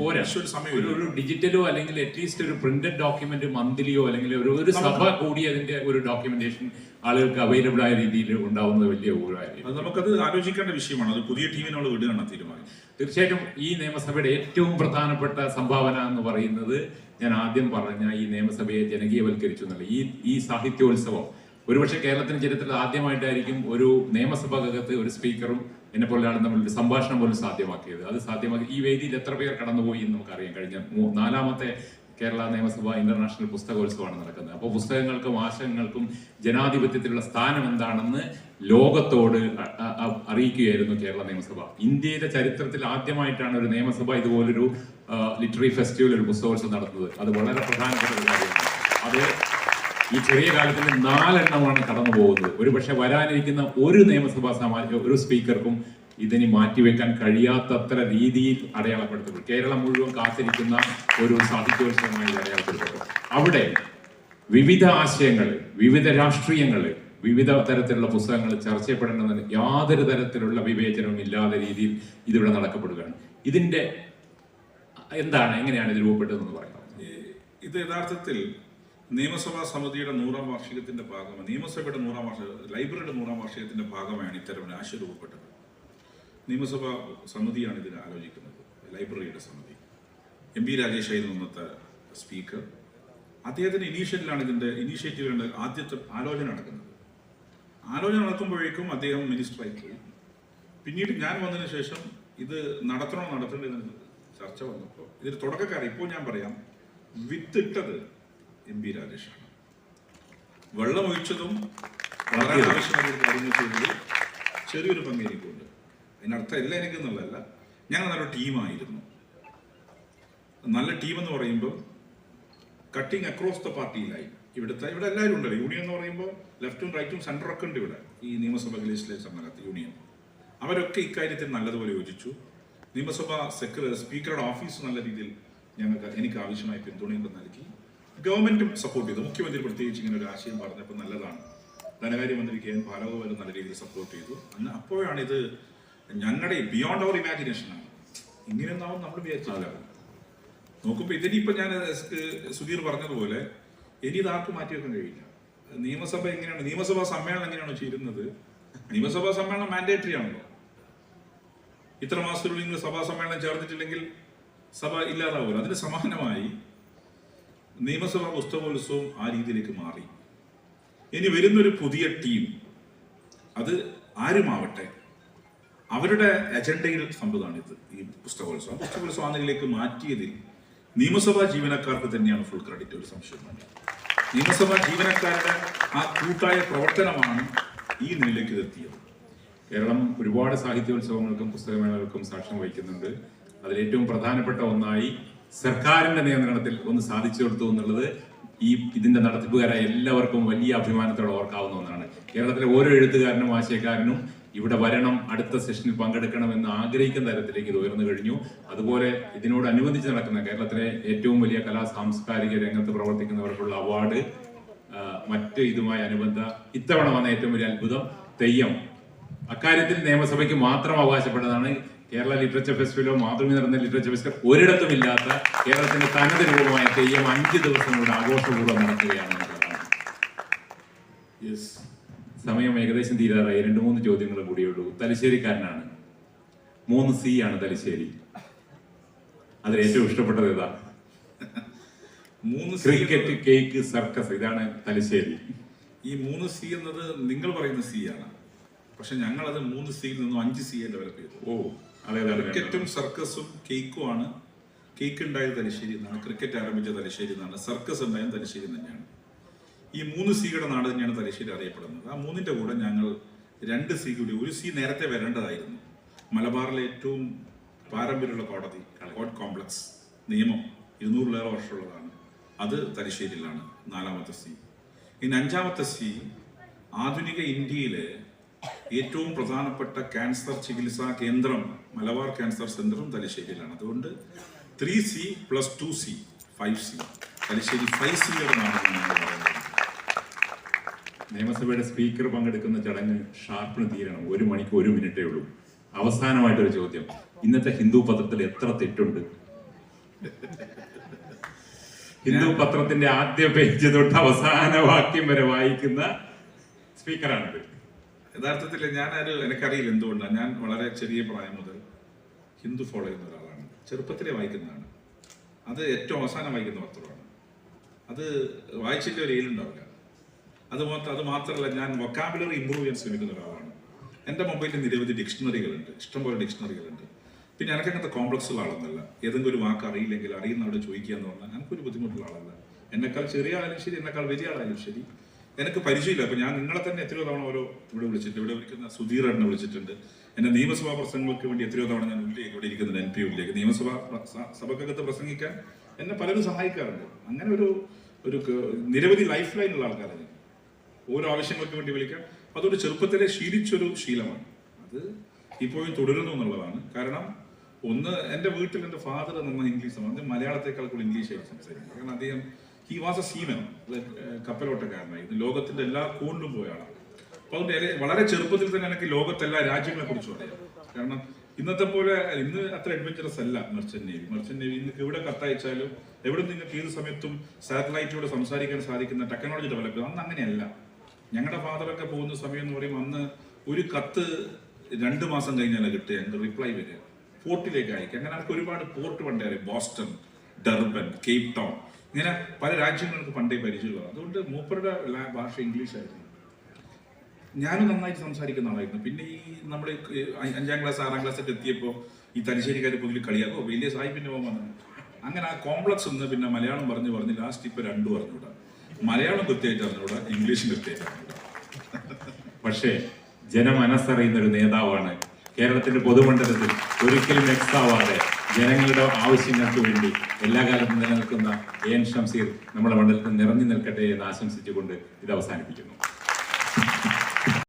ഒരു ഡിജിറ്റലോ അല്ലെങ്കിൽ അറ്റ്ലീസ്റ്റ് ഒരു പ്രിന്റഡ് ഡോക്യുമെന്റ് മന്ത്ലിയോ അല്ലെങ്കിൽ ഒരു സഭ കൂടി അതിന്റെ ഒരു ഡോക്യുമെന്റേഷൻ ആളുകൾക്ക് അവൈലബിൾ ആയ രീതിയിൽ ഉണ്ടാവുന്നത് വലിയ ഉപകാരം. അത് നമുക്കത് ആലോചിക്കേണ്ട വിഷയമാണ്. അത് പുതിയ ടീമിനോട് വിടുകയാണ് തീരുമാനം. തീർച്ചയായിട്ടും ഈ നിയമസഭയുടെ ഏറ്റവും പ്രധാനപ്പെട്ട സംഭാവന എന്ന് പറയുന്നത് ഞാൻ ആദ്യം പറഞ്ഞ ഈ നിയമസഭയെ ജനകീയവൽക്കരിച്ചു എന്നുള്ള ഈ സാഹിത്യോത്സവം ഒരുപക്ഷെ കേരളത്തിന്റെ ചരിത്രത്തിൽ ആദ്യമായിട്ടായിരിക്കും ഒരു നിയമസഭകത്ത് ഒരു സ്പീക്കറും എന്നെ പോലെ ആളും തമ്മിൽ ഒരു സംഭാഷണം പോലും സാധ്യമാക്കിയത്. അത് സാധ്യമാക്കി ഈ വേദിയിൽ എത്ര പേർ കടന്നുപോയി എന്ന് നമുക്കറിയാം. കഴിഞ്ഞ 4ാമത്തെ കേരള നിയമസഭ ഇന്റർനാഷണൽ പുസ്തകോത്സവമാണ് നടക്കുന്നത്. അപ്പോൾ പുസ്തകങ്ങൾക്കും ആശയങ്ങൾക്കും ജനാധിപത്യത്തിലുള്ള സ്ഥാനം എന്താണെന്ന് ലോകത്തോട് അറിയിക്കുകയായിരുന്നു കേരള നിയമസഭ. ഇന്ത്യയുടെ ചരിത്രത്തിൽ ആദ്യമായിട്ടാണ് ഒരു നിയമസഭ ഇതുപോലൊരു ലിറ്റററി ഫെസ്റ്റിവൽ, ഒരു പുസ്തകോത്സവം നടത്തുന്നത്. അത് വളരെ പ്രധാനപ്പെട്ട ഒരു കാര്യമാണ്. അത് ഈ ചെറിയ കാലത്തിൽ 4 എണ്ണമാണ് കടന്നു പോകുന്നത്. ഒരുപക്ഷെ വരാനിരിക്കുന്ന ഒരു നിയമസഭാ ഒരു സ്പീക്കർക്കും ഇതിനി മാറ്റിവെക്കാൻ കഴിയാത്തത്ര രീതിയിൽ അടയാളപ്പെടുത്തപ്പെട്ടു. കേരളം മുഴുവൻ കാത്തിരിക്കുന്ന ഒരു സാഹിത്യോത്സവമായി അടയാളപ്പെടുത്തപ്പെട്ടു. അവിടെ വിവിധ ആശയങ്ങൾ, വിവിധ രാഷ്ട്രീയങ്ങൾ, വിവിധ തരത്തിലുള്ള പുസ്തകങ്ങൾ ചർച്ച ചെയ്യപ്പെടേണ്ടതിന് യാതൊരു തരത്തിലുള്ള വിവേചനവും ഇല്ലാത്ത രീതിയിൽ ഇതിവിടെ നടക്കപ്പെടുകയാണ്. ഇതിന്റെ എങ്ങനെയാണ് ഇത് രൂപപ്പെട്ടതെന്ന് പറയാം. ഇത് യഥാർത്ഥത്തിൽ നിയമസഭാ സമിതിയുടെ 100ാം വാർഷികത്തിന്റെ ഭാഗമാണ്. നിയമസഭയുടെ 100ാം ലൈബ്രറിയുടെ 100ാം വാർഷികത്തിന്റെ ഭാഗമാണ് ഇത്തരം ഒരു ആശയം രൂപപ്പെട്ടത്. നിയമസഭാ സമിതിയാണ് ഇതിന് ആലോചിക്കുന്നത്, ലൈബ്രറിയുടെ സമിതി. MP രാജേഷ് ആയിരുന്നു അന്നത്തെ സ്പീക്കർ. അദ്ദേഹത്തിന്റെ ഇനീഷ്യേറ്റീവിലാണ് ആദ്യത്തെ ആലോചന നടക്കുന്നത്. ആലോചന നടത്തുമ്പോഴേക്കും അദ്ദേഹം മിനിസ്റ്ററായി പോയി. പിന്നീട് ഞാൻ വന്നതിന് ശേഷം ഇത് നടത്തേണ്ടതെന്ന് ചർച്ച വന്നപ്പോൾ ഇതിന് തുടക്കക്കാർ ഇപ്പോൾ ഞാൻ പറയാം, വിത്തിട്ടത് MP രാജേഷാണ്. വെള്ളം ഒഴിച്ചതും വളരെ ആവശ്യമായ കാര്യങ്ങൾ ചെയ്തത് ചെറിയൊരു പങ്ക് എനിക്കുണ്ട്. അതിനർത്ഥം എല്ലാം എനിക്കെന്നുള്ളതല്ല. ഞങ്ങൾ നല്ലൊരു ടീമായിരുന്നു. നല്ല ടീം എന്ന് പറയുമ്പോൾ cutting across the party line. ഇവിടെ എല്ലാവരും ഉണ്ടല്ലോ. യൂണിയൻ എന്ന് പറയുമ്പോൾ ലെഫ്റ്റും റൈറ്റും സെൻറ്ററൊക്കെ ഉണ്ട് ഇവിടെ. ഈ നിയമസഭ ലെജിസ്ലേച്ചറിനകത്ത് യൂണിയൻ അവരൊക്കെ ഇക്കാര്യത്തിൽ നല്ലതുപോലെ യോജിച്ചു. നിയമസഭാ സ്പീക്കറുടെ ഓഫീസ് നല്ല രീതിയിൽ എനിക്ക് ആവശ്യമായ പിന്തുണയൊക്കെ നൽകി. ഗവൺമെന്റും സപ്പോർട്ട് ചെയ്തു. മുഖ്യമന്ത്രി പ്രത്യേകിച്ച് ഇങ്ങനെ ഒരു ആശയം പറഞ്ഞപ്പോൾ നല്ലതാണ്. ധനകാര്യമന്ത്രി KN ബാലഗോപാലും നല്ല രീതിയിൽ സപ്പോർട്ട് ചെയ്തു. അപ്പോഴാണ് ഇത് ഞങ്ങളുടെ ബിയോണ്ട് അവർ ഇമാജിനേഷനാണ്. ഇങ്ങനെയൊന്നാവും നമ്മൾ വിചാരിച്ചില്ല. നോക്കുമ്പോൾ ഇതിനിപ്പോൾ ഞാൻ സുധീർ പറഞ്ഞതുപോലെ ഇനി ഇതാർക്കും മാറ്റിവെക്കാൻ കഴിയില്ല. നിയമസഭ എങ്ങനെയാണ്, നിയമസഭാ സമ്മേളനം എങ്ങനെയാണോ ചേരുന്നത്, നിയമസഭാ സമ്മേളനം മാൻഡേറ്ററി ആണല്ലോ. ഇത്ര മാസത്തിനുള്ളിൽ നിങ്ങൾ സഭാ സമ്മേളനം ചേർന്നിട്ടില്ലെങ്കിൽ സഭ ഇല്ലാതാവുമല്ലോ. അതിന് സമാനമായി നിയമസഭാ പുസ്തകോത്സവം ആ രീതിയിലേക്ക് മാറി. ഇനി വരുന്നൊരു പുതിയ ടീം, അത് ആരുമാവട്ടെ, അവരുടെ അജണ്ടയിൽ സംഭവമാണിത്. ഈ പുസ്തകോത്സവം ആ നിലയിലേക്ക് മാറ്റിയതിൽ നിയമസഭാ ജീവനക്കാർക്ക് തന്നെയാണ് ഫുൾ ക്രെഡിറ്റ്. ഒരു സംശയമാണ്. നിയമസഭാ ജീവനക്കാരുടെ ആ കൂട്ടായ പ്രവർത്തനമാണ് ഈ നിലയിലേക്ക് എത്തിയത്. കേരളം ഒരുപാട് സാഹിത്യോത്സവങ്ങൾക്കും പുസ്തകമേളകൾക്കും സാക്ഷ്യം വഹിക്കുന്നുണ്ട്. അതിലേറ്റവും പ്രധാനപ്പെട്ട ഒന്നായി സർക്കാരിന്റെ നിയന്ത്രണത്തിൽ ഒന്ന് സാധിച്ചു കൊടുത്തു എന്നുള്ളത് ഇതിന്റെ നടത്തിപ്പുകാരായ എല്ലാവർക്കും വലിയ അഭിമാനത്തോടെ ഓർക്കാവുന്ന ഒന്നാണ്. കേരളത്തിലെ ഓരോ എഴുത്തുകാരനും ആശയക്കാരനും ഇവിടെ വരണം, അടുത്ത സെഷനിൽ പങ്കെടുക്കണമെന്ന് ആഗ്രഹിക്കുന്ന തരത്തിലേക്ക് ഇത് ഉയർന്നു കഴിഞ്ഞു. അതുപോലെ ഇതിനോടനുബന്ധിച്ച് നടക്കുന്ന കേരളത്തിലെ ഏറ്റവും വലിയ സാംസ്കാരിക രംഗത്ത് പ്രവർത്തിക്കുന്നവർക്കുള്ള അവാർഡ്, മറ്റ് ഇതുമായി അനുബന്ധ ഇത്തവണ വന്ന ഏറ്റവും വലിയ അത്ഭുതം തെയ്യം. അക്കാര്യത്തിൽ നിയമസഭയ്ക്ക് മാത്രം അവകാശപ്പെട്ടതാണ്. കേരള ലിറ്ററേച്ചർ ഫെസ്റ്റിവലോ മാതൃഭൂമി നടന്ന ലിറ്ററേച്ചർ ഫെസ്റ്റിവൽ ഒരിടത്തും ഇല്ലാത്ത കേരളത്തിന്റെ തനത് രൂപമായ തെയ്യം 5 ദിവസം കൊണ്ട് ആഘോഷപൂർവ്വം നടത്തുകയാണ്. സമയം ഏകദേശം തീരാറായി. 2-3 ചോദ്യങ്ങളും കൂടിയുള്ളൂ. തലശ്ശേരിക്കാരനാണ്. 3 C ആണ് തലശ്ശേരി. അതിൽ ഏറ്റവും ഇഷ്ടപ്പെട്ടത് ഏതാ? Cricket, cake, circus. ഇതാണ് തലശ്ശേരി. ഈ 3 C എന്നത് നിങ്ങൾ പറയുന്ന C ആണ്. പക്ഷെ ഞങ്ങൾ അത് 3 Cയിൽ നിന്നും 5 C ഡെവലപ്പ് ചെയ്തു. ക്രിക്കറ്റും സർക്കസും കേക്കും ആണ്. കേക്ക് ഉണ്ടായത് തലശ്ശേരി എന്നാണ്, ക്രിക്കറ്റ് ആരംഭിച്ച തലശ്ശേരി എന്നാണ്, സർക്കസ് ഉണ്ടായത് തലശ്ശേരി തന്നെയാണ്. ഈ 3 Cയുടെ നാട് തന്നെയാണ് തലശ്ശേരി അറിയപ്പെടുന്നത്. ആ 3ന്റെ കൂടെ ഞങ്ങൾ 2 C കൂടി, 1 C നേരത്തെ വരേണ്ടതായിരുന്നു. മലബാറിലെ ഏറ്റവും പാരമ്പര്യമുള്ള കോടതി, കോർട്ട് കോംപ്ലക്സ്, നിയമം 200-ലേറെ വർഷമുള്ളതാണ്. അത് തലശ്ശേരിയിലാണ് 4ാമത്തെ C. ഇനി 5ാമത്തെ C ആധുനിക ഇന്ത്യയിലെ ഏറ്റവും പ്രധാനപ്പെട്ട ക്യാൻസർ ചികിത്സാ കേന്ദ്രം മലബാർ ക്യാൻസർ സെന്ററും തലശ്ശേരിയിലാണ്. അതുകൊണ്ട് 3C + 2C 5C, തലശ്ശേരി 5Cയുടെ നാടാണ് ഞങ്ങൾ പറയുന്നത്. നിയമസഭയുടെ സ്പീക്കർ പങ്കെടുക്കുന്ന ചടങ്ങ് ഷാർപ്പിന് തീരണം. 1 മണിക്ക് 1 മിനിറ്റേ ഉള്ളൂ. അവസാനമായിട്ടൊരു ചോദ്യം, ഇന്നത്തെ ഹിന്ദു പത്രത്തിൽ എത്ര തെറ്റുണ്ട്? ഹിന്ദു പത്രത്തിന്റെ ആദ്യ പേജ് തൊട്ട് അവസാന വാക്യം വരെ വായിക്കുന്ന സ്പീക്കറാണിത്. യഥാർത്ഥത്തിൽ എനിക്കറിയില്ല എന്തുകൊണ്ടാണ്. ഞാൻ വളരെ ചെറിയ പ്രായം മുതൽ ഹിന്ദു ഫോളോ ചെയ്യുന്ന ഒരാളാണ്. ചെറുപ്പത്തിലെ വായിക്കുന്നതാണ്. അത് ഏറ്റവും അവസാനം വായിക്കുന്ന പത്രമാണ്. അത് വായിച്ചിട്ട് ഒരു ഏലുണ്ടാവില്ല. അത് മാത്രമല്ല, ഞാൻ വൊക്കാബുലറി ഇമ്പ്രൂവ് ചെയ്യാൻ ശ്രമിക്കുന്ന ഒരാളാണ്. എൻ്റെ മൊബൈലിൽ നിരവധി ഡിക്ഷണറികളുണ്ട്, ഇഷ്ടംപോലെ ഡിക്ഷണറികളുണ്ട്. പിന്നെ എനിക്കങ്ങനത്തെ കോംപ്ലക്സുള്ള ആളൊന്നല്ല. ഏതെങ്കിലും ഒരു വാക്ക് അറിയില്ലെങ്കിൽ അറിയുന്നവിടെ ചോദിക്കുക എന്ന് പറഞ്ഞാൽ എനിക്കൊരു ബുദ്ധിമുട്ടുള്ള ആളല്ല. എന്നെക്കാൾ ചെറിയ ആളായാലും ശരി, എന്നെക്കാൾ വലിയ ആളായാലും ശരി, എനിക്ക് പരിചയമില്ല. അപ്പൊ ഞാൻ നിങ്ങളെ തന്നെ എത്രയോ തവണ ഇവിടെ വിളിച്ചിട്ടുണ്ട്. ഇവിടെ വിളിക്കുന്ന സുധീർ എന്നെ വിളിച്ചിട്ടുണ്ട്. എന്നെ നിയമസഭാ പ്രസംഗങ്ങൾക്ക് വേണ്ടി എത്രയോ തവണ ഞാൻ ഇവിടെ ഇരിക്കുന്നുണ്ട്. NP ഉള്ളിലേക്ക് സഭക്കകത്ത് പ്രസംഗിക്കാൻ എന്നെ പലരും സഹായിക്കാറുണ്ട്. അങ്ങനെ ഒരു നിരവധി ലൈഫ് ലൈനുള്ള ആൾക്കാരാണ്. ഓരോ ആവശ്യങ്ങൾക്ക് വേണ്ടി വിളിക്കാൻ അതൊരു ചെറുപ്പത്തിലെ ശീലിച്ചൊരു ശീലമാണ്. അത് ഇപ്പോഴും തുടരുന്നു എന്നുള്ളതാണ്. കാരണം ഒന്ന്, എൻ്റെ വീട്ടിൽ എൻ്റെ ഫാദർ നന്നായി ഇംഗ്ലീഷ് സംസാരിക്കും. മലയാളത്തെക്കാൾ കൂടുതൽ ഇംഗ്ലീഷായിട്ട് സംസാരിക്കും. കാരണം അദ്ദേഹം ഹി വാസ് എ സീമൻ, കപ്പലോട്ടക്കാരനായി ലോകത്തിന്റെ എല്ലാ കോണിലും പോയ ആളാണ്. അപ്പൊ അതുകൊണ്ട് വളരെ ചെറുപ്പത്തിൽ തന്നെ എനിക്ക് ലോകത്തെല്ലാ രാജ്യങ്ങളെ കുറിച്ചും അറിയാം. കാരണം ഇന്നത്തെ പോലെ ഇന്ന് അത്ര അഡ്വഞ്ചറസ് അല്ല മെർച്ചന്റ് നേവി. നിങ്ങൾക്ക് എവിടെ കത്തയച്ചാലും എവിടെ നിങ്ങൾക്ക് ഏത് സമയത്തും സാറ്റലൈറ്റിലൂടെ സംസാരിക്കാൻ സാധിക്കുന്ന ടെക്നോളജി ഡെവലപ്പ് ചെയ്യും. അന്ന് അങ്ങനെയല്ല. ഞങ്ങളുടെ ഫാദറൊക്കെ പോകുന്ന സമയം എന്ന് പറയുമ്പോൾ അന്ന് ഒരു കത്ത് 2 മാസം കഴിഞ്ഞാൽ കിട്ടുക, എൻ്റെ റിപ്ലൈ വരിക, പോർട്ടിലേക്ക് അയക്കുക. അങ്ങനെ നമുക്ക് ഒരുപാട് പോർട്ട് പണ്ടേ അറിയാം. ബോസ്റ്റൺ, ഡർബൻ, കേപ്പ് ടൗൺ, ഇങ്ങനെ പല രാജ്യങ്ങൾക്ക് പണ്ടേ പരിചയമുള്ളത്. അതുകൊണ്ട് മൂപ്പരുടെ ഭാഷ ഇംഗ്ലീഷ് ആയിരുന്നു. ഞാനും നന്നായിട്ട് സംസാരിക്കുന്ന ആളായിരുന്നു. പിന്നെ ഈ നമ്മൾ 5ാം ക്ലാസ് 6ാം ക്ലാസ് ഒക്കെ എത്തിയപ്പോൾ ഈ തലശ്ശേരിക്കാർ പൊതുവിൽ കളിയാക്കോ വലിയ സാഹിബിന്റെ പോകാൻ വന്നു. അങ്ങനെ ആ കോംപ്ലക്സ് ഒന്ന് പിന്നെ മലയാളം പറഞ്ഞ് ലാസ്റ്റ് ഇപ്പൊ 2 പറഞ്ഞുകൂടാ. മലയാളം കൃത്യമായിട്ട് അറിഞ്ഞൂടാ, ഇംഗ്ലീഷും കൃത്യമായിട്ട് അറിഞ്ഞൂടാ. പക്ഷേ ജനമനസ്സറിയുന്ന ഒരു നേതാവാണ്. കേരളത്തിന്റെ പൊതുമണ്ഡലത്തിൽ ഒരിക്കലും എക്സാവാതെ ജനങ്ങളുടെ ആവശ്യങ്ങൾക്ക് വേണ്ടി എല്ലാ കാലത്തും നിലനിൽക്കുന്ന AN ഷംസീർ നമ്മുടെ മണ്ഡലത്തിൽ നിറഞ്ഞു നിൽക്കട്ടെ എന്ന് ആശംസിച്ചുകൊണ്ട് ഇത് അവസാനിപ്പിക്കുന്നു.